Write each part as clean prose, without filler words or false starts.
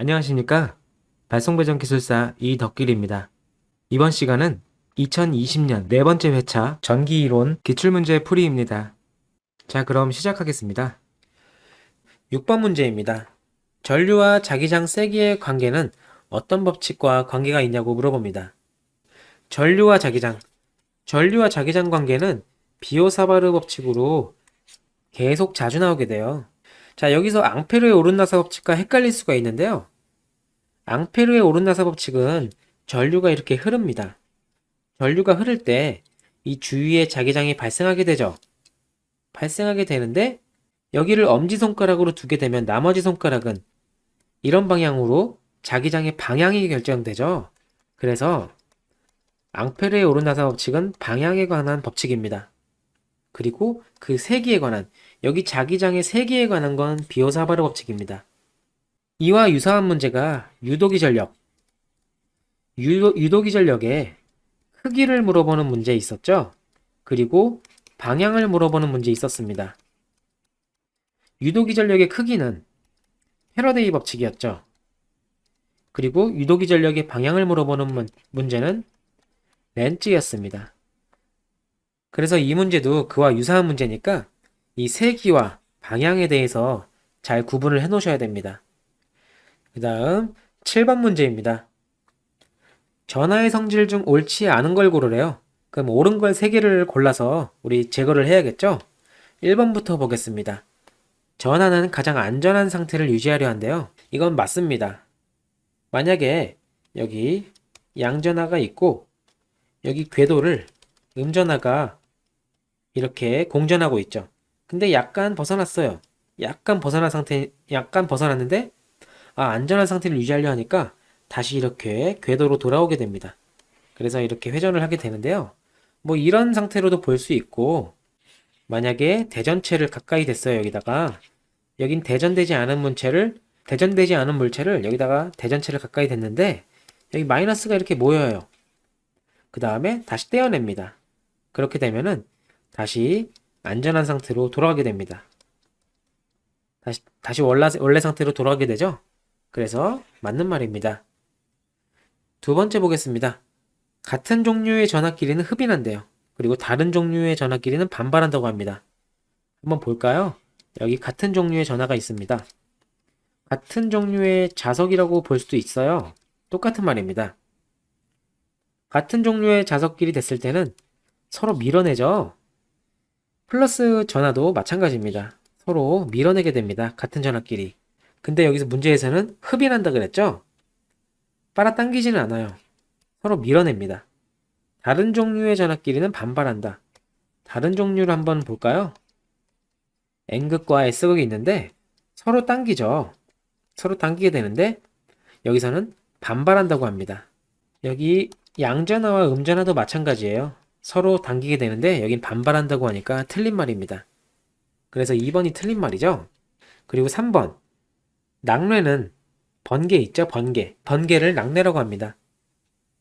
안녕하십니까? 발송배전기술사 이덕길입니다. 이번 시간은 2020년 네 번째 회차 전기이론 기출문제 풀이입니다. 자, 그럼 시작하겠습니다. 6번 문제입니다. 전류와 자기장 세기의 관계는 어떤 법칙과 관계가 있냐고 물어봅니다. 전류와 자기장 관계는 비오사바르 법칙으로 계속 자주 나오게 돼요. 자, 여기서 앙페르의 오른나사 법칙과 헷갈릴 수가 있는데요. 앙페르의 오른나사 법칙은 전류가 이렇게 흐릅니다. 전류가 흐를 때 이 주위에 자기장이 발생하게 되죠. 발생하게 되는데 여기를 엄지손가락으로 두게 되면 나머지 손가락은 이런 방향으로 자기장의 방향이 결정되죠. 그래서 앙페르의 오른나사 법칙은 방향에 관한 법칙입니다. 그리고 그 세기에 관한, 여기 자기장의 세기에 관한 건 비오사바르 법칙입니다. 이와 유사한 문제가 유도기 전력, 유도기 전력에 크기를 물어보는 문제 있었죠? 그리고 방향을 물어보는 문제 있었습니다. 유도기 전력의 크기는 패러데이 법칙이었죠. 그리고 유도기 전력의 방향을 물어보는 문제는 렌츠였습니다. 그래서 이 문제도 그와 유사한 문제니까 이 세기와 방향에 대해서 잘 구분을 해 놓으셔야 됩니다. 그 다음 7번 문제입니다. 전하의 성질 중 옳지 않은 걸 고르래요. 그럼 옳은 걸 3개를 골라서 우리 제거를 해야겠죠? 1번부터 보겠습니다. 전하는 가장 안전한 상태를 유지하려 한대요. 이건 맞습니다. 만약에 여기 양전하가 있고 여기 궤도를 음전하가 이렇게 공전하고 있죠. 근데 약간 벗어났어요. 약간 벗어났는데 안전한 상태를 유지하려 하니까 다시 이렇게 궤도로 돌아오게 됩니다. 그래서 이렇게 회전을 하게 되는데요. 뭐 이런 상태로도 볼 수 있고, 만약에 대전체를 가까이 댔어요. 여긴 대전되지 않은 물체를 여기다가 대전체를 가까이 댔는데 여기 마이너스가 이렇게 모여요. 그 다음에 다시 떼어냅니다. 그렇게 되면은 다시 안전한 상태로 돌아가게 됩니다. 다시 원래 상태로 돌아가게 되죠. 그래서 맞는 말입니다. 두 번째 보겠습니다. 같은 종류의 전압끼리는 흡인한대요. 그리고 다른 종류의 전압끼리는 반발한다고 합니다. 한번 볼까요? 여기 같은 종류의 전하가 있습니다. 같은 종류의 자석이라고 볼 수도 있어요. 똑같은 말입니다. 같은 종류의 자석끼리 됐을 때는 서로 밀어내죠. 플러스 전하도 마찬가지입니다. 서로 밀어내게 됩니다. 같은 전하끼리. 근데 여기서 문제에서는 흡인한다 그랬죠? 빨아당기지는 않아요. 서로 밀어냅니다. 다른 종류의 전압끼리는 반발한다. 다른 종류를 한번 볼까요? N극과 S극이 있는데 서로 당기죠. 서로 당기게 되는데 여기서는 반발한다고 합니다. 여기 양전하와 음전하도 마찬가지예요. 서로 당기게 되는데 여긴 반발한다고 하니까 틀린 말입니다. 그래서 2번이 틀린 말이죠. 그리고 3번. 낙뢰는 번개 있죠? 번개를 낙뢰라고 합니다.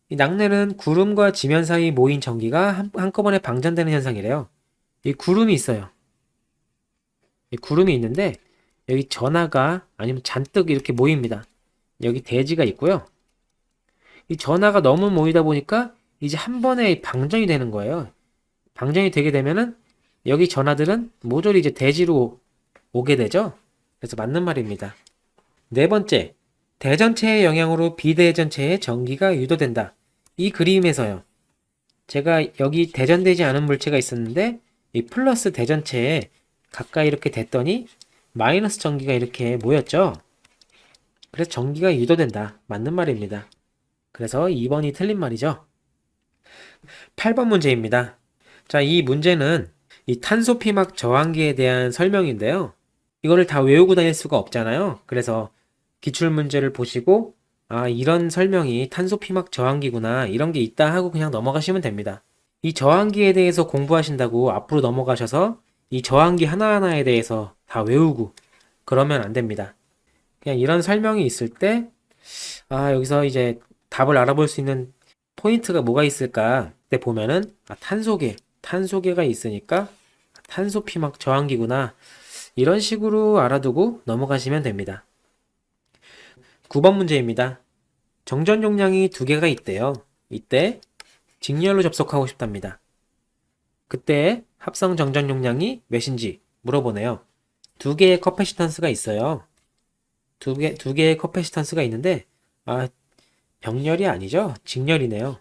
이 낙뢰는 구름과 지면 사이 모인 전기가 한꺼번에 방전되는 현상이래요. 이 구름이 있어요. 이 구름이 있는데 여기 전하가 아니면 잔뜩 이렇게 모입니다. 여기 대지가 있고요. 이 전하가 너무 모이다 보니까 이제 한 번에 방전이 되는 거예요. 방전이 되게 되면은 여기 전하들은 모조리 이제 대지로 오게 되죠. 그래서 맞는 말입니다. 네 번째, 대전체의 영향으로 비대전체에 전기가 유도된다. 이 그림에서요. 제가 여기 대전되지 않은 물체가 있었는데 이 플러스 대전체에 가까이 이렇게 댔더니 마이너스 전기가 이렇게 모였죠. 그래서 전기가 유도된다. 맞는 말입니다. 그래서 2번이 틀린 말이죠. 8번 문제입니다. 자, 이 문제는 이 탄소 피막 저항기에 대한 설명인데요. 이거를 다 외우고 다닐 수가 없잖아요. 그래서 기출 문제를 보시고 이런 설명이 탄소 피막 저항기구나 이런 게 있다 하고 그냥 넘어가시면 됩니다. 이 저항기에 대해서 공부하신다고 앞으로 넘어가셔서 이 저항기 하나하나에 대해서 다 외우고 그러면 안 됩니다. 그냥 이런 설명이 있을 때 여기서 이제 답을 알아볼 수 있는 포인트가 뭐가 있을까? 그때 보면은 탄소계가 있으니까 탄소 피막 저항기구나 이런 식으로 알아두고 넘어가시면 됩니다. 9번 문제입니다. 정전 용량이 두 개가 있대요. 이때 직렬로 접속하고 싶답니다. 그때 합성 정전 용량이 몇인지 물어보네요. 두 개의 커패시턴스가 있어요. 두 개의 커패시턴스가 있는데, 병렬이 아니죠? 직렬이네요.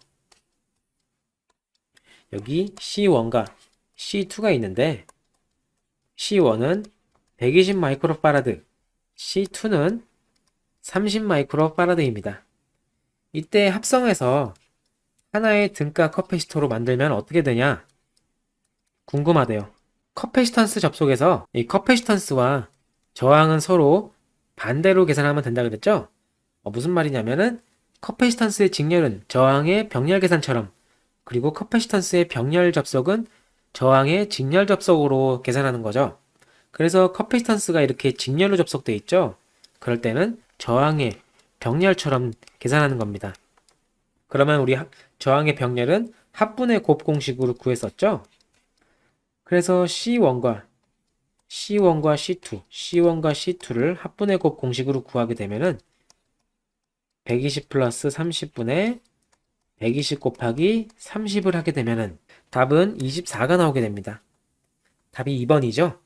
여기 C1과 C2가 있는데, C1은 120 마이크로파라드, C2는 30 마이크로파라드입니다. 이때 합성해서 하나의 등가 커패시터로 만들면 어떻게 되냐? 궁금하대요. 커패시턴스 접속에서 이 커패시턴스와 저항은 서로 반대로 계산하면 된다 그랬죠? 무슨 말이냐면은 커패시턴스의 직렬은 저항의 병렬 계산처럼, 그리고 커패시턴스의 병렬 접속은 저항의 직렬 접속으로 계산하는 거죠. 그래서 커패시턴스가 이렇게 직렬로 접속돼 있죠? 그럴 때는 저항의 병렬처럼 계산하는 겁니다. 그러면 우리 저항의 병렬은 합분의 곱 공식으로 구했었죠? 그래서 C1과 C2, C1과 C2를 합분의 곱 공식으로 구하게 되면은 120 플러스 30분의 120 곱하기 30을 하게 되면은 답은 24가 나오게 됩니다. 답이 2번이죠?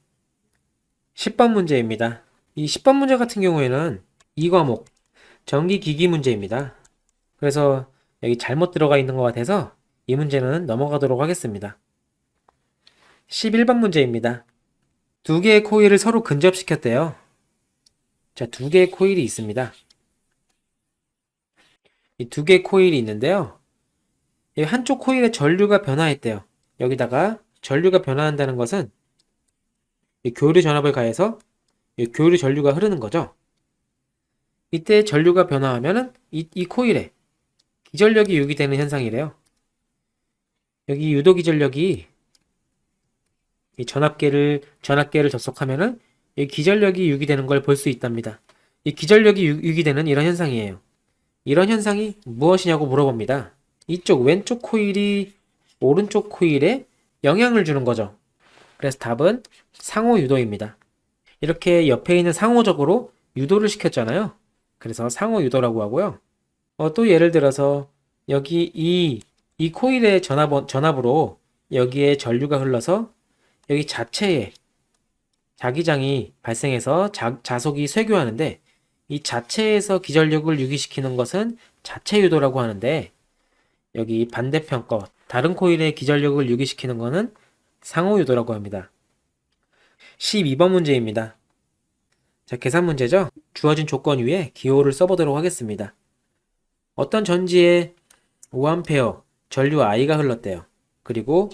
10번 문제입니다. 이 10번 문제 같은 경우에는 이 과목 전기기기 문제입니다. 그래서 여기 잘못 들어가 있는 것 같아서 이 문제는 넘어가도록 하겠습니다. 11번 문제입니다. 두 개의 코일을 서로 근접시켰대요. 자, 두 개의 코일이 있습니다. 이 두 개의 코일이 있는데요. 이 한쪽 코일의 전류가 변화했대요. 여기다가 전류가 변화한다는 것은 이 교류 전압을 가해서 이 교류 전류가 흐르는 거죠. 이때 전류가 변화하면은 이 코일에 기전력이 유기되는 현상이래요. 여기 유도 기전력이 이 전압계를 접속하면은 이 기전력이 유기되는 걸 볼 수 있답니다. 이 기전력이 유기되는 이런 현상이에요. 이런 현상이 무엇이냐고 물어봅니다. 이쪽 왼쪽 코일이 오른쪽 코일에 영향을 주는 거죠. 그래서 답은 상호 유도입니다. 이렇게 옆에 있는 상호적으로 유도를 시켰잖아요. 그래서 상호 유도라고 하고요. 또 예를 들어서 여기 이 코일의 전압으로 여기에 전류가 흘러서 여기 자체에 자기장이 발생해서 자속이 쇄교하는데, 이 자체에서 기전력을 유기시키는 것은 자체 유도라고 하는데, 여기 반대편 거 다른 코일의 기전력을 유기시키는 것은 상호 유도라고 합니다. 12번 문제입니다. 자, 계산 문제죠? 주어진 조건 위에 기호를 써보도록 하겠습니다. 어떤 전지에 5A 전류 I가 흘렀대요. 그리고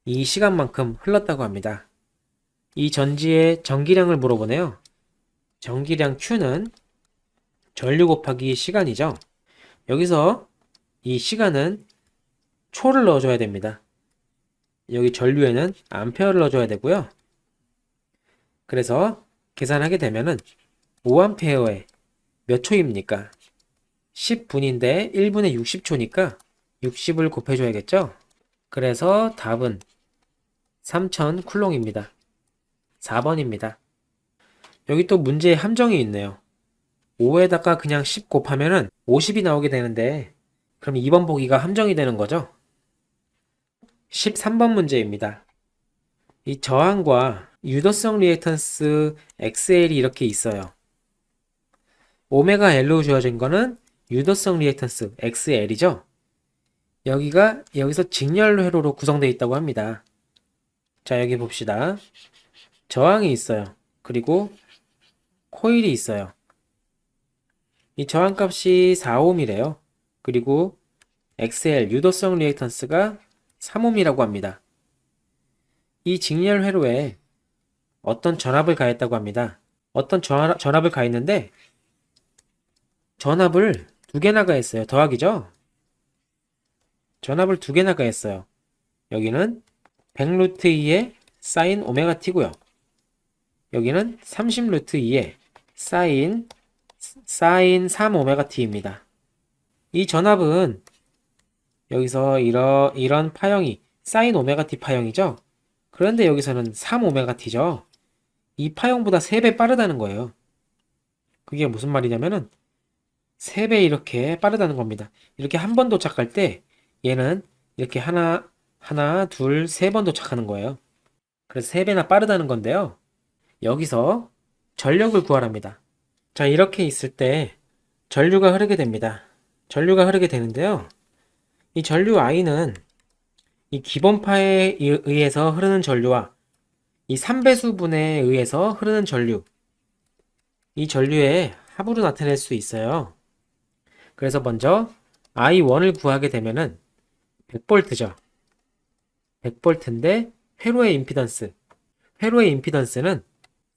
이 시간만큼 흘렀다고 합니다. 이 전지의 전기량을 물어보네요. 전기량 Q는 전류 곱하기 시간이죠. 여기서 이 시간은 초를 넣어줘야 됩니다. 여기 전류에는 암페어를 넣어줘야 되고요. 그래서 계산하게 되면은 5A에 몇 초입니까? 10분인데 1분에 60초니까 60을 곱해줘야겠죠? 그래서 답은 3000 쿨롱입니다. 4번입니다. 여기 또 문제에 함정이 있네요. 5에다가 그냥 10 곱하면은 50이 나오게 되는데, 그럼 2번 보기가 함정이 되는 거죠? 13번 문제입니다. 이 저항과 유도성 리액턴스 XL이 이렇게 있어요. 오메가 L로 주어진 거는 유도성 리액턴스 XL이죠? 여기서 직렬 회로로 구성되어 있다고 합니다. 자, 여기 봅시다. 저항이 있어요. 그리고 코일이 있어요. 이 저항값이 4옴이래요. 그리고 XL 유도성 리액턴스가 3옴이라고 합니다. 이 직렬 회로에 어떤 전압을 가했다고 합니다. 어떤 전압을 가했는데, 전압을 두 개나 가했어요. 더하기죠? 전압을 두 개나 가했어요. 여기는 100 루트 2의 사인 오메가 t고요. 여기는 30 루트 2의 사인 3 오메가 t입니다. 이 전압은 여기서 이런 파형이 사인 오메가 t 파형이죠? 그런데 여기서는 3 오메가 t죠? 이 파형보다 3배 빠르다는 거예요. 그게 무슨 말이냐면은 3배 이렇게 빠르다는 겁니다. 이렇게 한 번 도착할 때 얘는 이렇게 하나, 둘, 3번 도착하는 거예요. 그래서 3배나 빠르다는 건데요. 여기서 전력을 구하랍니다. 자, 이렇게 있을 때 전류가 흐르게 됩니다. 전류가 흐르게 되는데요. 이 전류 I는 이 기본파에 의해서 흐르는 전류와 이 3배수분에 의해서 흐르는 전류, 이 전류의 합으로 나타낼 수 있어요. 그래서 먼저 I1을 구하게 되면은 100V죠. 100V인데 회로의 임피던스는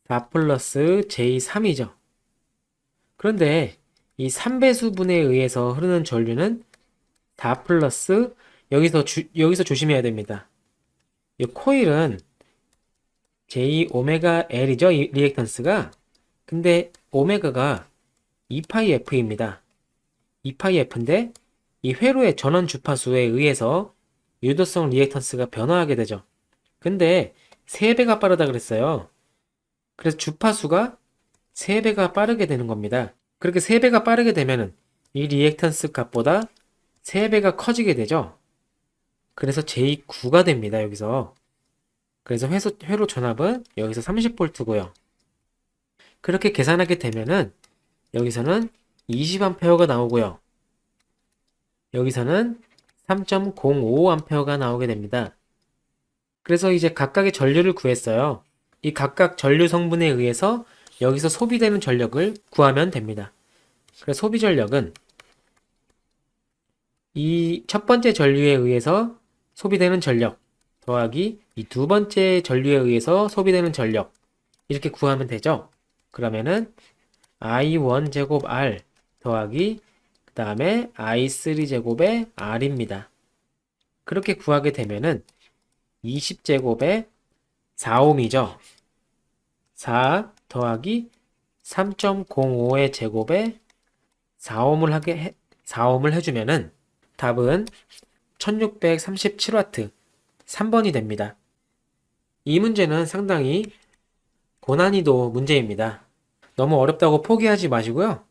4 플러스 J3이죠. 그런데 이 3배수분에 의해서 흐르는 전류는 4 플러스 여기서 조심해야 됩니다. 이 코일은 J 오메가 L이죠. 이 리액턴스가. 근데 오메가가 2파이 F입니다. 2파이 F인데 이 회로의 전원 주파수에 의해서 유도성 리액턴스가 변화하게 되죠. 근데 3배가 빠르다 그랬어요. 그래서 주파수가 3배가 빠르게 되는 겁니다. 그렇게 3배가 빠르게 되면은 이 리액턴스 값보다 3배가 커지게 되죠. 그래서 J9가 됩니다. 여기서. 그래서 회로 전압은 여기서 30V고요. 그렇게 계산하게 되면은 여기서는 20A가 나오고요. 여기서는 3.05A가 나오게 됩니다. 그래서 이제 각각의 전류를 구했어요. 이 각각 전류 성분에 의해서 여기서 소비되는 전력을 구하면 됩니다. 그래서 소비 전력은 이 첫 번째 전류에 의해서 소비되는 전력 더하기 이 두 번째 전류에 의해서 소비되는 전력 이렇게 구하면 되죠. 그러면은 I1 제곱 R 더하기 그 다음에 I3 제곱의 R입니다. 그렇게 구하게 되면은 20제곱에 4ohm이죠. 4 더하기 3.05의 제곱에 4ohm을 해주면은 답은 1637W 3번이 됩니다. 이 문제는 상당히 고난이도 문제입니다. 너무 어렵다고 포기하지 마시고요.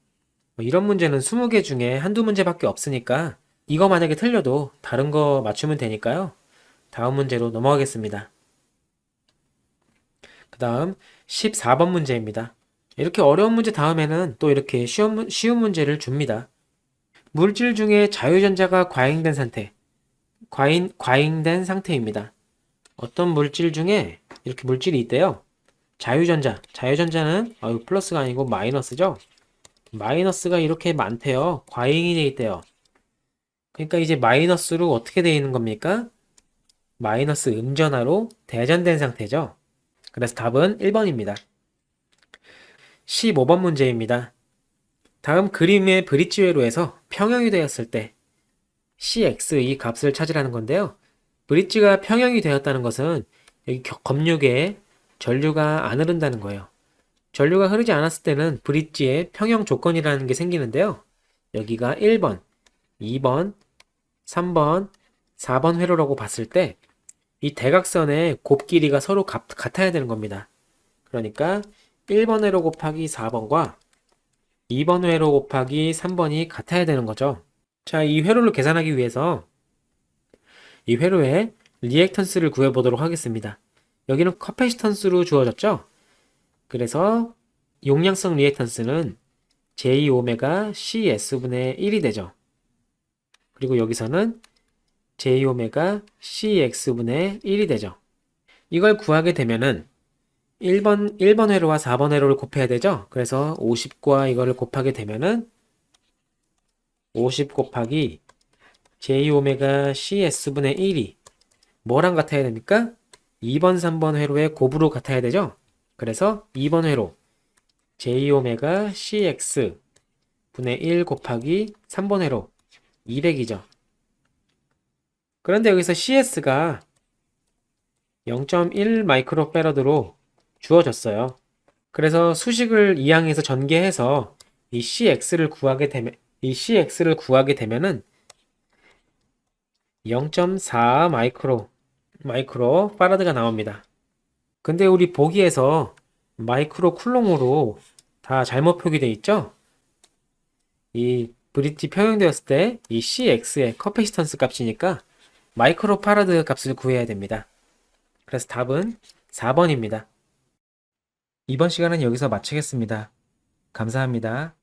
이런 문제는 20개 중에 한두 문제밖에 없으니까 이거 만약에 틀려도 다른 거 맞추면 되니까요. 다음 문제로 넘어가겠습니다. 그 다음 14번 문제입니다. 이렇게 어려운 문제 다음에는 또 이렇게 쉬운 문제를 줍니다. 물질 중에 자유전자가 과잉된 상태입니다. 어떤 물질 중에 이렇게 물질이 있대요. 자유전자는 플러스가 아니고 마이너스죠. 마이너스가 이렇게 많대요. 과잉이 돼 있대요. 그러니까 이제 마이너스로 어떻게 되어 있는 겁니까? 마이너스 음전하로 대전된 상태죠. 그래서 답은 1번입니다. 15번 문제입니다. 다음 그림의 브릿지 회로에서 평형이 되었을 때 CX 이 값을 찾으라는 건데요. 브릿지가 평형이 되었다는 것은 여기 검육에 전류가 안 흐른다는 거예요. 전류가 흐르지 않았을 때는 브릿지에 평형 조건이라는 게 생기는데요. 여기가 1번, 2번, 3번, 4번 회로라고 봤을 때 이 대각선의 곱 길이가 서로 같아야 되는 겁니다. 그러니까 1번 회로 곱하기 4번과 2번 회로 곱하기 3번이 같아야 되는 거죠. 자, 이 회로를 계산하기 위해서 이 회로의 리액턴스를 구해보도록 하겠습니다. 여기는 커패시턴스로 주어졌죠? 그래서 용량성 리액턴스는 J오메가 CS분의 1이 되죠. 그리고 여기서는 J오메가 CX분의 1이 되죠. 이걸 구하게 되면은 1번 회로와 4번 회로를 곱해야 되죠. 그래서 50과 이거를 곱하게 되면은 50 곱하기 J오메가 CS분의 1이 뭐랑 같아야 됩니까? 2번, 3번 회로의 곱으로 같아야 되죠. 그래서 2번 회로 J오메가 CX 분의 1 곱하기 3번 회로 200이죠. 그런데 여기서 CS가 0.1 마이크로패러드로 주어졌어요. 그래서 수식을 이항에서 전개해서 이 CX를 구하게 되면은 0.4 마이크로 파라드가 나옵니다. 근데 우리 보기에서 마이크로 쿨롱으로 다 잘못 표기되어 있죠? 이 브릿지 평형되었을 때 이 CX의 커패시턴스 값이니까 마이크로 파라드 값을 구해야 됩니다. 그래서 답은 4번입니다. 이번 시간은 여기서 마치겠습니다. 감사합니다.